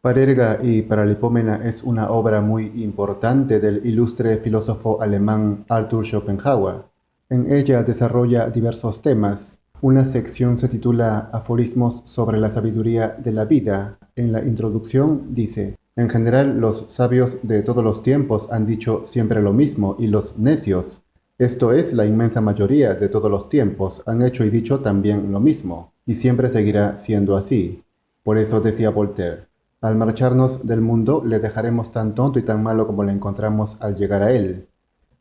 Parerga y Paralipómena es una obra muy importante del ilustre filósofo alemán Arthur Schopenhauer. En ella desarrolla diversos temas. Una sección se titula Aforismos sobre la sabiduría de la vida. En la introducción dice: en general, los sabios de todos los tiempos han dicho siempre lo mismo, y los necios, esto es, la inmensa mayoría de todos los tiempos, han hecho y dicho también lo mismo, y siempre seguirá siendo así. Por eso decía Voltaire: al marcharnos del mundo, le dejaremos tan tonto y tan malo como le encontramos al llegar a él.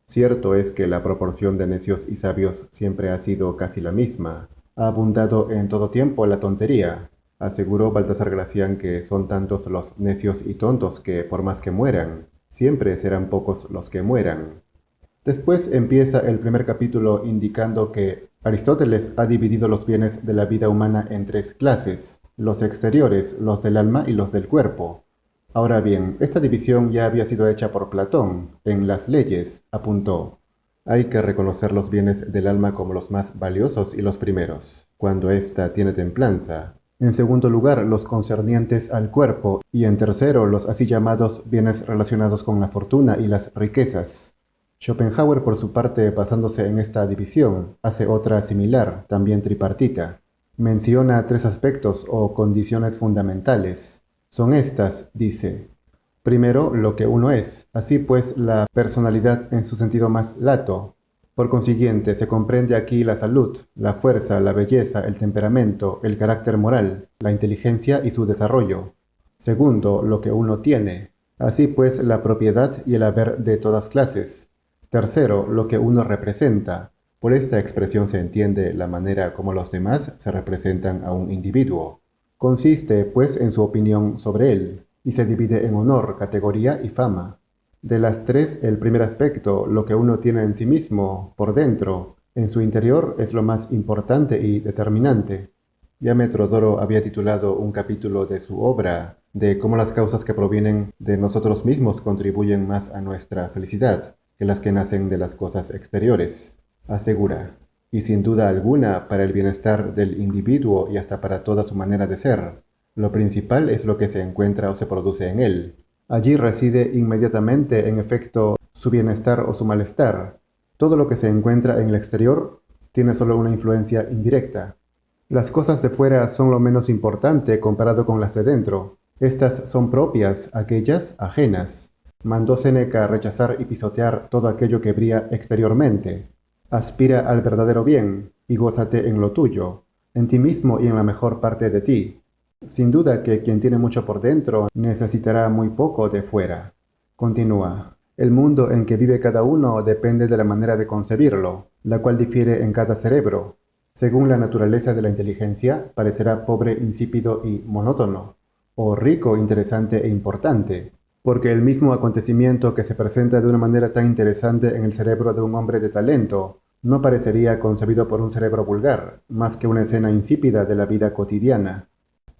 Cierto es que la proporción de necios y sabios siempre ha sido casi la misma. Ha abundado en todo tiempo la tontería. Aseguró Baltasar Gracián que son tantos los necios y tontos que, por más que mueran, siempre serán pocos los que mueran. Después empieza el primer capítulo indicando que Aristóteles ha dividido los bienes de la vida humana en tres clases: los exteriores, los del alma y los del cuerpo. Ahora bien, esta división ya había sido hecha por Platón en Las Leyes, apuntó. Hay que reconocer los bienes del alma como los más valiosos y los primeros, cuando ésta tiene templanza. En segundo lugar, los concernientes al cuerpo, y en tercero, los así llamados bienes relacionados con la fortuna y las riquezas. Schopenhauer, por su parte, basándose en esta división, hace otra similar, también tripartita. Menciona tres aspectos o condiciones fundamentales. Son estas, dice: primero, lo que uno es, así pues la personalidad en su sentido más lato. Por consiguiente, se comprende aquí la salud, la fuerza, la belleza, el temperamento, el carácter moral, la inteligencia y su desarrollo. Segundo, lo que uno tiene, así pues la propiedad y el haber de todas clases. Tercero, lo que uno representa. Por esta expresión se entiende la manera como los demás se representan a un individuo. Consiste, pues, en su opinión sobre él, y se divide en honor, categoría y fama. De las tres, el primer aspecto, lo que uno tiene en sí mismo, por dentro, en su interior, es lo más importante y determinante. Ya Metrodoro había titulado un capítulo de su obra de cómo las causas que provienen de nosotros mismos contribuyen más a nuestra felicidad que las que nacen de las cosas exteriores. Asegura: y sin duda alguna para el bienestar del individuo y hasta para toda su manera de ser. Lo principal es lo que se encuentra o se produce en él. Allí reside inmediatamente, en efecto, su bienestar o su malestar. Todo lo que se encuentra en el exterior tiene solo una influencia indirecta. Las cosas de fuera son lo menos importante comparado con las de dentro. Estas son propias, aquellas ajenas. Mandó Séneca rechazar y pisotear todo aquello que brilla exteriormente. Aspira al verdadero bien y gózate en lo tuyo, en ti mismo y en la mejor parte de ti. Sin duda que quien tiene mucho por dentro necesitará muy poco de fuera. Continúa: el mundo en que vive cada uno depende de la manera de concebirlo, la cual difiere en cada cerebro. Según la naturaleza de la inteligencia, parecerá pobre, insípido y monótono, o rico, interesante e importante, porque el mismo acontecimiento que se presenta de una manera tan interesante en el cerebro de un hombre de talento no parecería concebido por un cerebro vulgar, más que una escena insípida de la vida cotidiana.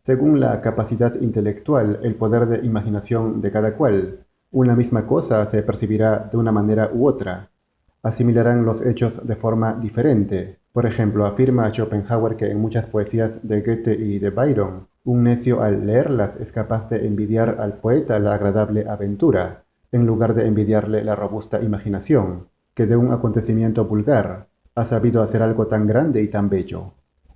Según la capacidad intelectual, el poder de imaginación de cada cual, una misma cosa se percibirá de una manera u otra. Asimilarán los hechos de forma diferente. Por ejemplo, afirma Schopenhauer que en muchas poesías de Goethe y de Byron, un necio al leerlas es capaz de envidiar al poeta la agradable aventura, en lugar de envidiarle la robusta imaginación, que de un acontecimiento vulgar ha sabido hacer algo tan grande y tan bello.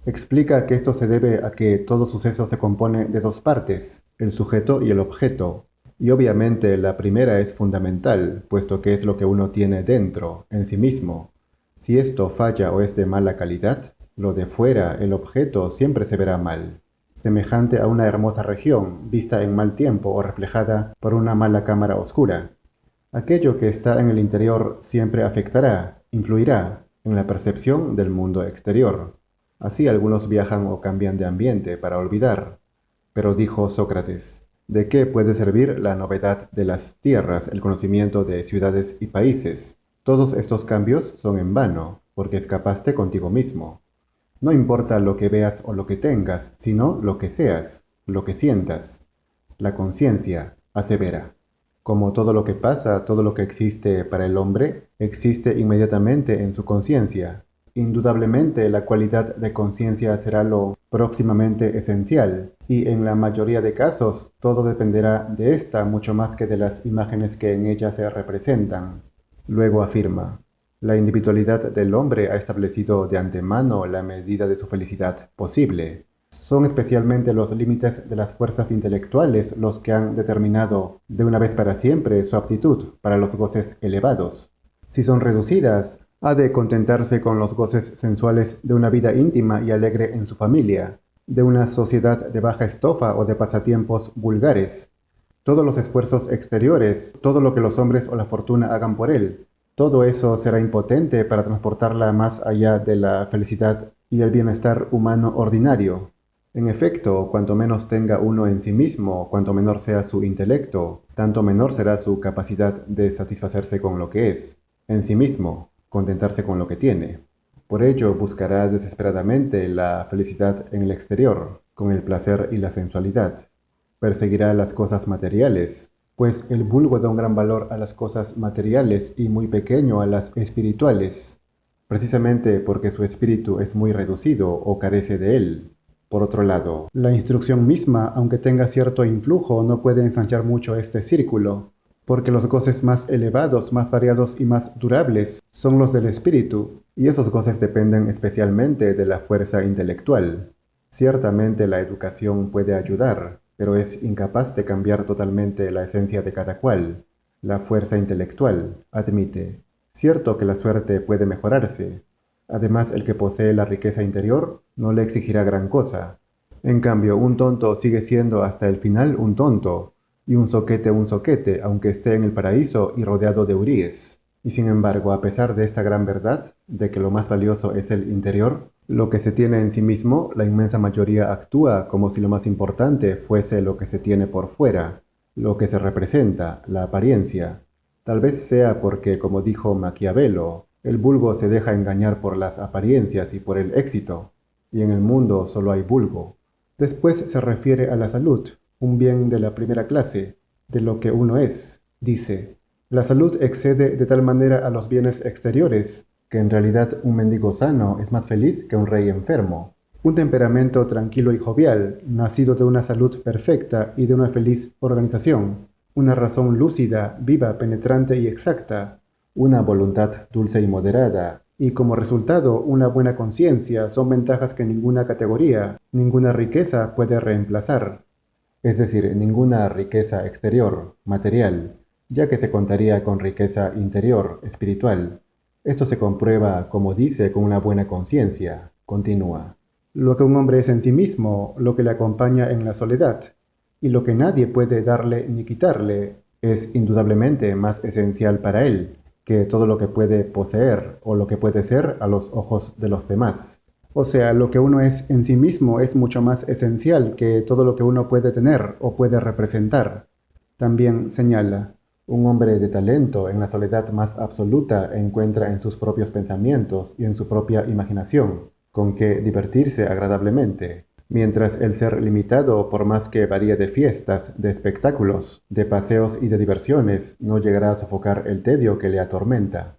Explica que esto se debe a que todo suceso se compone de dos partes, el sujeto y el objeto, y obviamente la primera es fundamental, puesto que es lo que uno tiene dentro, en sí mismo. Si esto falla o es de mala calidad, lo de fuera, el objeto, siempre se verá mal, semejante a una hermosa región, vista en mal tiempo o reflejada por una mala cámara oscura. Aquello que está en el interior siempre afectará, influirá en la percepción del mundo exterior. Así algunos viajan o cambian de ambiente para olvidar. Pero dijo Sócrates: ¿de qué puede servir la novedad de las tierras, el conocimiento de ciudades y países? Todos estos cambios son en vano, porque escapaste contigo mismo. No importa lo que veas o lo que tengas, sino lo que seas, lo que sientas. La conciencia asevera: como todo lo que pasa, todo lo que existe para el hombre, existe inmediatamente en su conciencia, Indudablemente la cualidad de conciencia será lo próximamente esencial, y en la mayoría de casos todo dependerá de esta mucho más que de las imágenes que en ella se representan. Luego afirma: la individualidad del hombre ha establecido de antemano la medida de su felicidad posible. Son especialmente los límites de las fuerzas intelectuales los que han determinado de una vez para siempre su aptitud para los goces elevados. Si son reducidas, ha de contentarse con los goces sensuales de una vida íntima y alegre en su familia, de una sociedad de baja estofa o de pasatiempos vulgares. Todos los esfuerzos exteriores, todo lo que los hombres o la fortuna hagan por él, todo eso será impotente para transportarla más allá de la felicidad y el bienestar humano ordinario. En efecto, cuanto menos tenga uno en sí mismo, cuanto menor sea su intelecto, tanto menor será su capacidad de satisfacerse con lo que es, en sí mismo, contentarse con lo que tiene. Por ello buscará desesperadamente la felicidad en el exterior, con el placer y la sensualidad. Perseguirá las cosas materiales, pues el vulgo da un gran valor a las cosas materiales y muy pequeño a las espirituales, precisamente porque su espíritu es muy reducido o carece de él. Por otro lado, la instrucción misma, aunque tenga cierto influjo, no puede ensanchar mucho este círculo, porque los goces más elevados, más variados y más durables son los del espíritu, y esos goces dependen especialmente de la fuerza intelectual. Ciertamente la educación puede ayudar, pero es incapaz de cambiar totalmente la esencia de cada cual. La fuerza intelectual, admite. Cierto que la suerte puede mejorarse. Además, el que posee la riqueza interior no le exigirá gran cosa. En cambio, un tonto sigue siendo hasta el final un tonto, y un soquete, aunque esté en el paraíso y rodeado de huríes. Y sin embargo, a pesar de esta gran verdad, de que lo más valioso es el interior, lo que se tiene en sí mismo, la inmensa mayoría actúa como si lo más importante fuese lo que se tiene por fuera, lo que se representa, la apariencia. Tal vez sea porque, como dijo Maquiavelo, el vulgo se deja engañar por las apariencias y por el éxito, y en el mundo solo hay vulgo. Después se refiere a la salud, un bien de la primera clase, de lo que uno es, dice. La salud excede de tal manera a los bienes exteriores, que en realidad un mendigo sano es más feliz que un rey enfermo. Un temperamento tranquilo y jovial, nacido de una salud perfecta y de una feliz organización. Una razón lúcida, viva, penetrante y exacta. Una voluntad dulce y moderada, y como resultado una buena conciencia son ventajas que ninguna categoría, ninguna riqueza puede reemplazar. Es decir, ninguna riqueza exterior, material, ya que se contaría con riqueza interior, espiritual. Esto se comprueba, como dice, con una buena conciencia. Continúa. Lo que un hombre es en sí mismo, lo que le acompaña en la soledad, y lo que nadie puede darle ni quitarle, es indudablemente más esencial para él que todo lo que puede poseer o lo que puede ser a los ojos de los demás. O sea, lo que uno es en sí mismo es mucho más esencial que todo lo que uno puede tener o puede representar. También señala, un hombre de talento en la soledad más absoluta encuentra en sus propios pensamientos y en su propia imaginación con que divertirse agradablemente, mientras el ser limitado, por más que varíe de fiestas, de espectáculos, de paseos y de diversiones, no llegará a sofocar el tedio que le atormenta.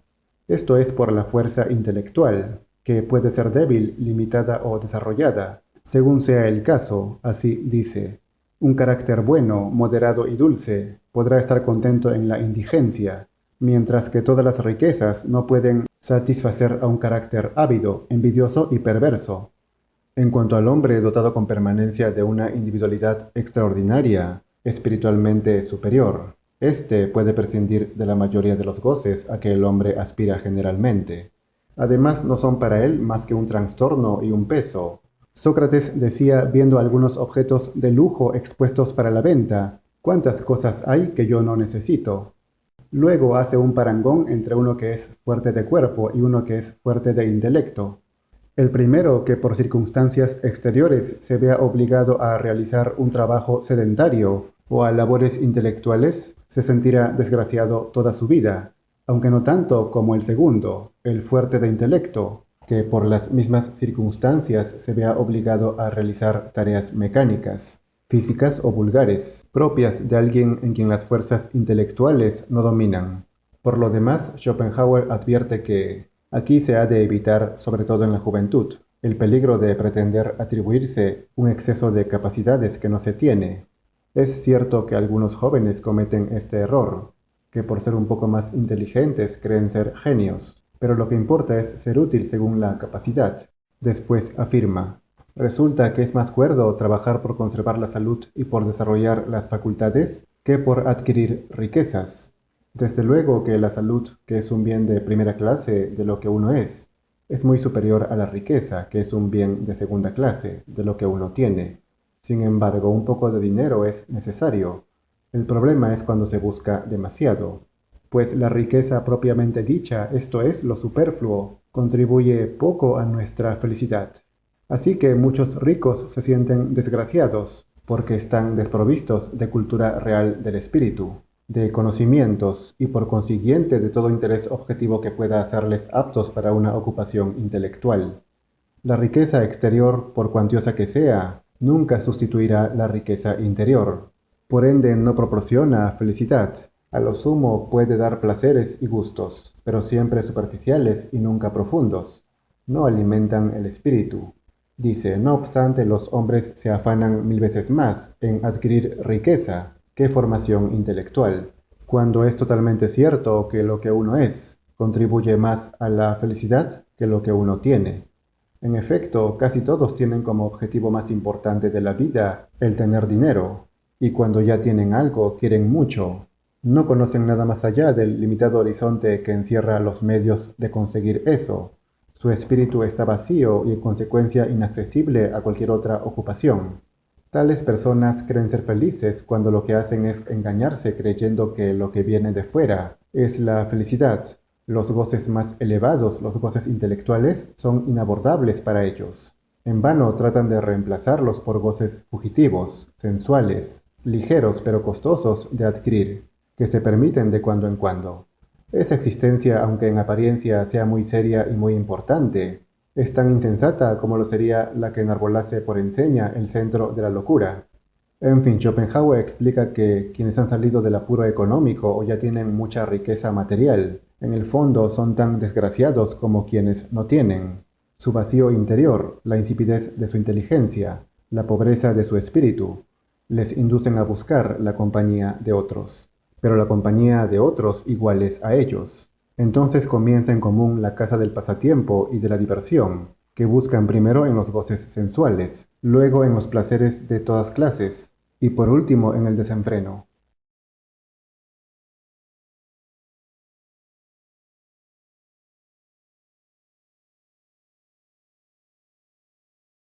Esto es por la fuerza intelectual, que puede ser débil, limitada o desarrollada, según sea el caso, así dice. Un carácter bueno, moderado y dulce podrá estar contento en la indigencia, mientras que todas las riquezas no pueden satisfacer a un carácter ávido, envidioso y perverso. En cuanto al hombre dotado con permanencia de una individualidad extraordinaria, espiritualmente superior, éste puede prescindir de la mayoría de los goces a que el hombre aspira generalmente. Además, no son para él más que un trastorno y un peso. Sócrates decía, viendo algunos objetos de lujo expuestos para la venta, ¿cuántas cosas hay que yo no necesito? Luego hace un parangón entre uno que es fuerte de cuerpo y uno que es fuerte de intelecto. El primero, que por circunstancias exteriores se vea obligado a realizar un trabajo sedentario o a labores intelectuales, se sentirá desgraciado toda su vida, aunque no tanto como el segundo, el fuerte de intelecto, que por las mismas circunstancias se vea obligado a realizar tareas mecánicas, físicas o vulgares, propias de alguien en quien las fuerzas intelectuales no dominan. Por lo demás, Schopenhauer advierte que Aquí se ha de evitar, sobre todo en la juventud, el peligro de pretender atribuirse un exceso de capacidades que no se tiene. Es cierto que algunos jóvenes cometen este error, que por ser un poco más inteligentes creen ser genios, pero lo que importa es ser útil según la capacidad. Después afirma, resulta que es más cuerdo trabajar por conservar la salud y por desarrollar las facultades que por adquirir riquezas. Desde luego que la salud, que es un bien de primera clase de lo que uno es muy superior a la riqueza, que es un bien de segunda clase de lo que uno tiene. Sin embargo, un poco de dinero es necesario. El problema es cuando se busca demasiado, pues la riqueza propiamente dicha, esto es, lo superfluo, contribuye poco a nuestra felicidad. Así que muchos ricos se sienten desgraciados porque están desprovistos de cultura real del espíritu, de conocimientos y por consiguiente de todo interés objetivo que pueda hacerles aptos para una ocupación intelectual. La riqueza exterior, por cuantiosa que sea, nunca sustituirá la riqueza interior. Por ende, no proporciona felicidad. A lo sumo puede dar placeres y gustos, pero siempre superficiales y nunca profundos. No alimentan el espíritu. Dice, no obstante, los hombres se afanan 1000 veces más en adquirir riqueza que formación intelectual, cuando es totalmente cierto que lo que uno es contribuye más a la felicidad que lo que uno tiene. En efecto, casi todos tienen como objetivo más importante de la vida el tener dinero, y cuando ya tienen algo quieren mucho. No conocen nada más allá del limitado horizonte que encierra los medios de conseguir eso. Su espíritu está vacío y en consecuencia inaccesible a cualquier otra ocupación. Tales personas creen ser felices cuando lo que hacen es engañarse creyendo que lo que viene de fuera es la felicidad. Los goces más elevados, los goces intelectuales, son inabordables para ellos. En vano tratan de reemplazarlos por goces fugitivos, sensuales, ligeros pero costosos de adquirir, que se permiten de cuando en cuando. Esa existencia, aunque en apariencia sea muy seria y muy importante, es tan insensata como lo sería la que enarbolase por enseña el centro de la locura. En fin, Schopenhauer explica que quienes han salido del apuro económico o ya tienen mucha riqueza material, en el fondo son tan desgraciados como quienes no tienen. Su vacío interior, la insipidez de su inteligencia, la pobreza de su espíritu, les inducen a buscar la compañía de otros, pero la compañía de otros iguales a ellos. Entonces comienza en común la casa del pasatiempo y de la diversión, que buscan primero en los goces sensuales, luego en los placeres de todas clases, y por último en el desenfreno.